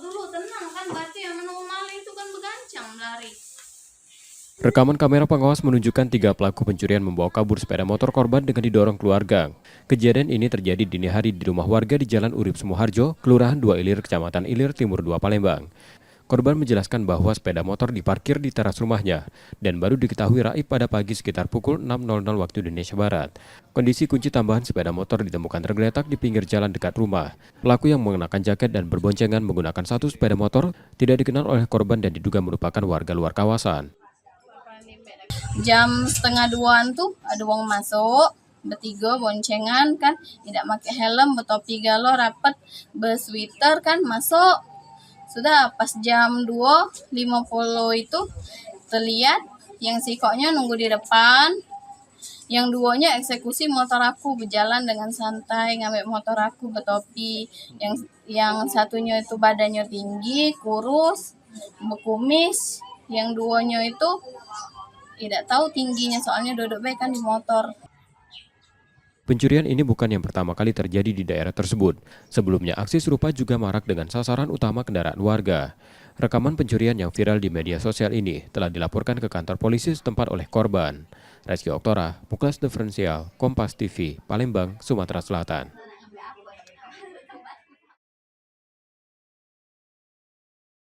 dulu tenang kan, berarti yang menunggu maling itu kan begancang lari. Rekaman kamera pengawas menunjukkan 3 pelaku pencurian membawa kabur sepeda motor korban dengan didorong keluarga. Kejadian ini terjadi dini hari di rumah warga di Jalan Urip Sumoharjo, Kelurahan 2 Ilir, Kecamatan Ilir Timur 2, Palembang. Korban menjelaskan bahwa sepeda motor diparkir di teras rumahnya dan baru diketahui raib pada pagi sekitar pukul 6.00 waktu Indonesia Barat. Kondisi kunci tambahan sepeda motor ditemukan tergeletak di pinggir jalan dekat rumah. Pelaku yang mengenakan jaket dan berboncengan menggunakan satu sepeda motor tidak dikenal oleh korban dan diduga merupakan warga luar kawasan. Jam setengah 2-an tuh ada wong masuk, bertiga boncengan kan, tidak pakai helm, bertopi galau rapet, bersweater kan masuk. Sudah pas jam 2.50 itu terlihat yang si koknya nunggu di depan, yang duanya eksekusi motor aku berjalan dengan santai ngambil motor aku bertopi, yang satunya itu badannya tinggi, kurus, berkumis, yang duanya itu tidak tahu tingginya soalnya duduk baik kan di motor. Pencurian ini bukan yang pertama kali terjadi di daerah tersebut. Sebelumnya, aksi serupa juga marak dengan sasaran utama kendaraan warga. Rekaman pencurian yang viral di media sosial ini telah dilaporkan ke kantor polisi setempat oleh korban. Reski Oktora, Muklas Diferensial, Kompas TV, Palembang, Sumatera Selatan.